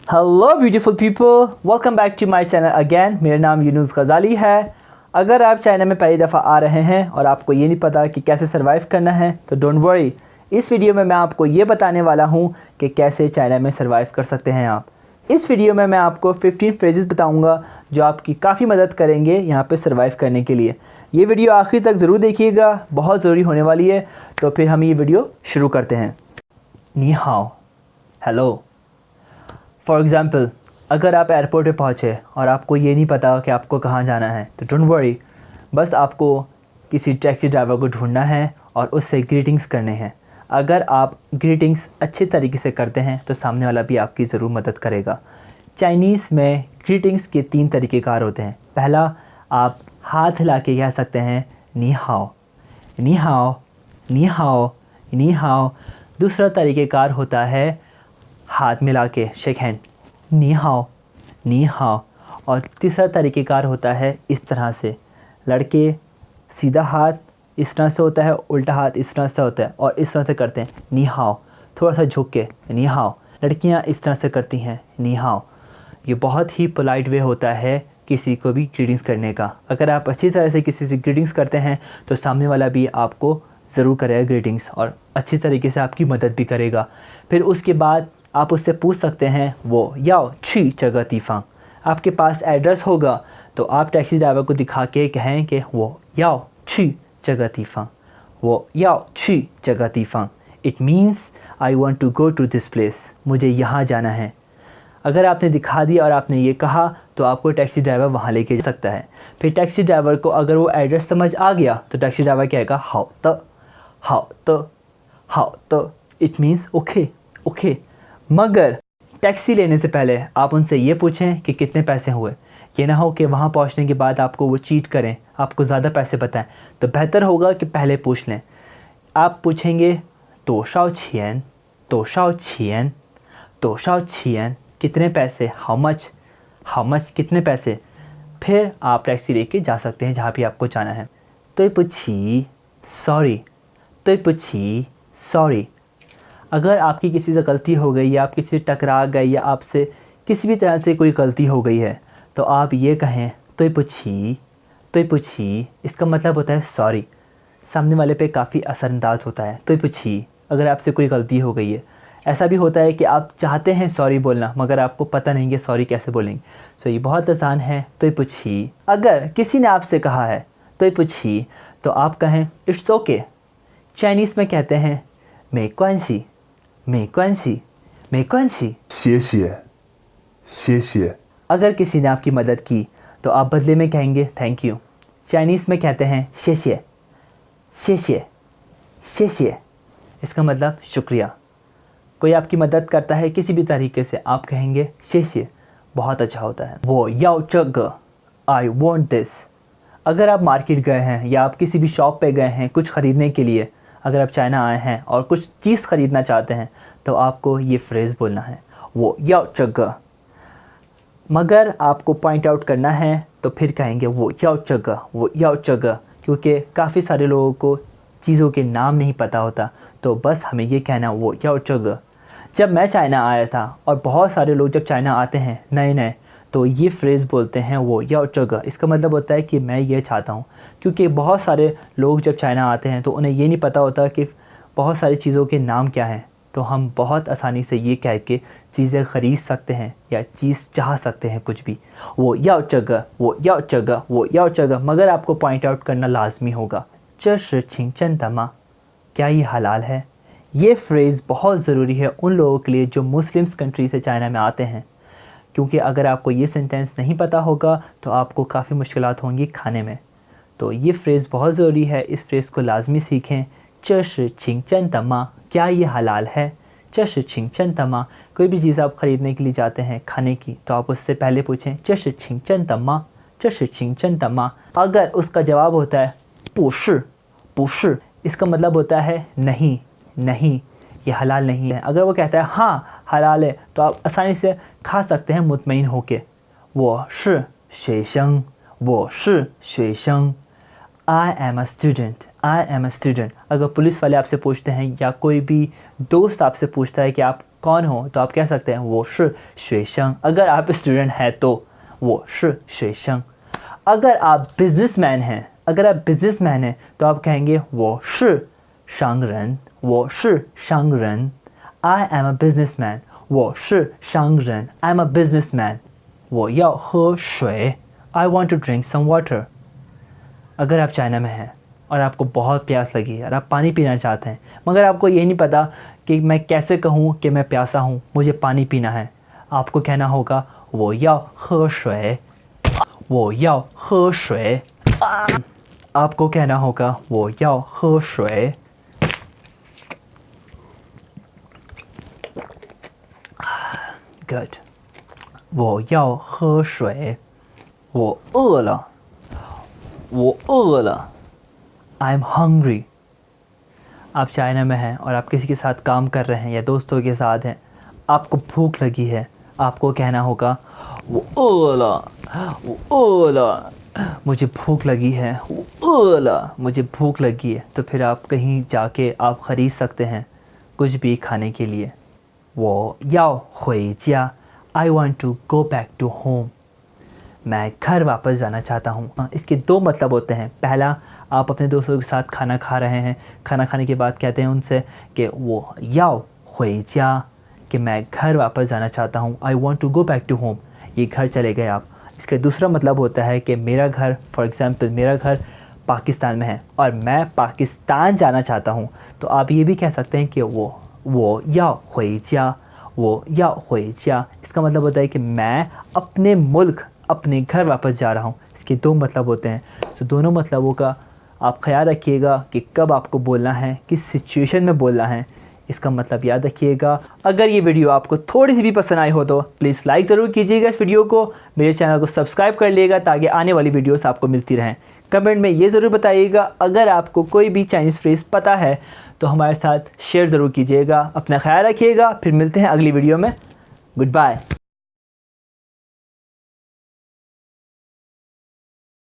Hello beautiful people, welcome back to my channel again. मेरा नाम यूनुस गज़ाली है। अगर आप चाइना में पहली दफ़ा आ रहे हैं और आपको ये नहीं पता कि कैसे सर्वाइव करना है तो डोंट वरी, इस वीडियो में मैं आपको ये बताने वाला हूँ कि कैसे चाइना में सर्वाइव कर सकते हैं आप। इस वीडियो में मैं आपको 15 फ्रेजेस बताऊँगा जो आपकी काफ़ी मदद करेंगे यहाँ पर सर्वाइव करने के लिए। ये वीडियो आखिर तक ज़रूर देखिएगा, बहुत ज़रूरी होने वाली है। तो फिर हम ये वीडियो शुरू करते हैं। नी हाओ, हेलो। फॉर एग्ज़ाम्पल, अगर आप एयरपोर्ट पे पहुँचे और आपको ये नहीं पता कि आपको कहाँ जाना है तो डोंट वरी, बस आपको किसी टैक्सी ड्राइवर को ढूंढना है और उससे ग्रीटिंग्स करने हैं। अगर आप ग्रीटिंग्स अच्छे तरीके से करते हैं तो सामने वाला भी आपकी ज़रूर मदद करेगा। चाइनीज़ में ग्रीटिंग्स के 3 तरीक़ेकार होते हैं। पहला, आप हाथ हिला के कह सकते हैं नी हाओ, नी हाओ, नी हाओ, नी हाओ। दूसरा तरीक़ेकार होता है हाथ मिला के शेक हैंड, नी हाओ, नी हाओ। और तीसरा तरीक़ेकार होता है इस तरह से, लड़के सीधा हाथ इस तरह से होता है, उल्टा हाथ इस तरह से होता है और इस तरह से करते हैं नी हाओ, थोड़ा सा झुक के नी हाओ। लड़कियां इस तरह से करती हैं नी हाओ। ये बहुत ही पोलाइट वे होता है किसी को भी ग्रीटिंग्स करने का। अगर आप अच्छी तरह से किसी से ग्रीटिंग्स करते हैं तो सामने वाला भी आपको ज़रूर करेगा ग्रीटिंग्स और अच्छी तरीके से आपकी मदद भी करेगा। फिर उसके बाद आप उससे पूछ सकते हैं वो याओ ची जगह तीफांग। आपके पास एड्रेस होगा तो आप टैक्सी ड्राइवर को दिखा के कहें कि वो याओ ची जगह तीफांग, वो याओ ची जगह तीफांग। It means I want to go to this place, मुझे यहाँ जाना है। अगर आपने दिखा दिया और आपने ये कहा तो आपको टैक्सी ड्राइवर वहाँ लेके जा सकता है। फिर टैक्सी ड्राइवर को अगर वो एड्रेस समझ आ गया तो टैक्सी ड्राइवर कहेगा हाओ त, हाओ त, हाओ त। It means okay okay. मगर टैक्सी लेने से पहले आप उनसे ये पूछें कि कितने पैसे हुए। ये ना हो कि वहाँ पहुँचने के बाद आपको वो चीट करें, आपको ज़्यादा पैसे बताएं। तो बेहतर होगा कि पहले पूछ लें। आप पूछेंगे तो शाओ छियन, तो शाओ छियन, तो शाओ छियन, कितने पैसे, हाउ मच, कितने पैसे। फिर आप टैक्सी लेके जा सकते हैं जहाँ भी आपको जाना है। तो पूछी सॉरी, तो पूछी सॉरी। अगर आपकी किसी से गलती हो गई या आप किसी से टकरा गए या आपसे किसी भी तरह से कोई गलती हो गई है तो आप ये कहें तो पूछी, तो पूछी। इसका मतलब होता है सॉरी। सामने वाले पे काफ़ी असरअंदाज होता है तो पूछी अगर आपसे कोई गलती हो गई है। ऐसा भी होता है कि आप चाहते हैं सॉरी बोलना मगर आपको पता नहीं कि सॉरी कैसे बोलेंगे। सो ये बहुत आसान है, तो पूछी। अगर किसी ने आपसे कहा है तो पूछी तो आप कहें इट्स ओके। चाइनीज़ में कहते हैं मे क्वांसी, मे क्वांसी, मे क्वांसी। 谢谢，谢谢。 अगर किसी ने आपकी मदद की तो आप बदले में कहेंगे थैंक यू। चाइनीज़ में कहते हैं शेशिए, शेशिए, शेशिए। इसका मतलब शुक्रिया। कोई आपकी मदद करता है किसी भी तरीके से, आप कहेंगे शेशिए, बहुत अच्छा होता है। वो याओ जग, आई वांट दिस। अगर आप मार्केट गए हैं या आप किसी भी शॉप पे गए हैं कुछ ख़रीदने के लिए, अगर आप चाइना आए हैं और कुछ चीज़ ख़रीदना चाहते हैं तो आपको ये फ्रेज़ बोलना है वो याओ जग। मगर आपको पॉइंट आउट करना है तो फिर कहेंगे वो याओ जग, वो याओ जग। क्योंकि काफ़ी सारे लोगों को चीज़ों के नाम नहीं पता होता तो बस हमें ये कहना वो याओ जग। जब मैं चाइना आया था और बहुत सारे लोग जब चाइना आते हैं नए नए तो ये फ्रेज़ बोलते हैं वो याओ जग। इसका मतलब होता है कि मैं ये चाहता हूँ। क्योंकि बहुत सारे लोग जब चाइना आते हैं तो उन्हें ये नहीं पता होता कि बहुत सारी चीज़ों के नाम क्या हैं। तो हम बहुत आसानी से ये कह के चीज़ें ख़रीद सकते हैं या चीज़ चाह सकते हैं कुछ भी, वो याओ जग, वो याओ जग, वो याओ जग। मगर आपको पॉइंट आउट करना लाजमी होगा। 这是情真的吗? क्या ये हलाल है? ये फ्रेज़ बहुत ज़रूरी है उन लोगों के लिए जो मुस्लिम्स कंट्री से चाइना में आते हैं। क्योंकि अगर आपको ये सेंटेंस नहीं पता होगा तो आपको काफ़ी मुश्किलात होंगी खाने में। तो ये फ्रेज़ बहुत ज़रूरी है, इस फ्रेज़ को लाजमी सीखें। 这是情真的吗? क्या ये हलाल है? 这是情真的吗? कोई भी चीज़ आप ख़रीदने के लिए जाते हैं खाने की तो आप उससे पहले पूछें 这是情真的吗? 这是情真的吗? अगर उसका जवाब होता है 不是，不是， इसका मतलब होता है नहीं, नहीं, ये हलाल नहीं है। अगर वो कहता है हाँ हलाल है तो आप आसानी से खा सकते हैं मुतमईन होके। 我是学生，我是学生। I am a student, I am a student. अगर पुलिस वाले आपसे पूछते हैं या कोई भी दोस्त आपसे पूछता है कि आप कौन हो, तो आप कह सकते हैं 我是学生। अगर आप स्टूडेंट हैं तो 我是学生। अगर आप बिजनेसमैन हैं, अगर आप बिजनेसमैन हैं तो आप कहेंगे 我是商人，我是商人。I am a businessman， 我是商人 I'm a businessman。 我要喝水 I want to drink some water。 अगर आप चाइना में हैं और आपको बहुत प्यास लगी है और आप पानी पीना चाहते हैं, मगर आपको ये नहीं पता कि मैं कैसे कहूँ कि मैं प्यासा हूँ, मुझे पानी पीना है, आपको कहना होगा 我要喝水，我要喝水。 आपको कहना होगा 我要喝水。 Good。 我要喝水，我饿了，我饿了 I'm hungry। आप चाइना में हैं और आप किसी के साथ काम कर रहे हैं या दोस्तों के साथ हैं, आपको भूख लगी है, आपको कहना होगा 我饿了，我饿了 मुझे भूख लगी है, 我饿了 मुझे भूख लगी है। तो फिर आप कहीं जाके आप ख़रीद सकते हैं कुछ भी खाने के लिए। 我要回家 I want to go back to home। मैं घर वापस जाना चाहता हूँ। इसके दो मतलब होते हैं। पहला, आप अपने दोस्तों के साथ खाना खा रहे हैं, खाना खाने के बाद कहते हैं उनसे कि 我要回家 कि मैं घर वापस जाना चाहता हूँ। I want to go back to home। ये घर चले गए आप। इसका दूसरा मतलब होता है कि मेरा घर, फॉर एग्ज़ाम्पल मेरा घर पाकिस्तान में है और मैं पाकिस्तान जाना चाहता हूँ, तो आप ये भी कह सकते हैं कि 我要回家，我要回家। इसका मतलब होता है कि मैं अपने मुल्क, अपने घर वापस जा रहा हूँ। इसके दो मतलब होते हैं। तो दोनों मतलबों का आप ख्याल रखिएगा कि कब आपको बोलना है, किस सिचुएशन में बोलना है, इसका मतलब याद रखिएगा। अगर ये वीडियो आपको थोड़ी सी भी पसंद आई हो तो प्लीज़ लाइक ज़रूर कीजिएगा इस वीडियो को, मेरे चैनल को सब्सक्राइब कर लीजिएगा ताकि आने वाली वीडियोस आपको मिलती रहें। कमेंट में ये ज़रूर बताइएगा अगर आपको कोई भी चाइनीज़ फ्रेज़ पता है तो हमारे साथ शेयर ज़रूर कीजिएगा। अपना ख्याल रखिएगा, फिर मिलते हैं अगली वीडियो में। Good bye.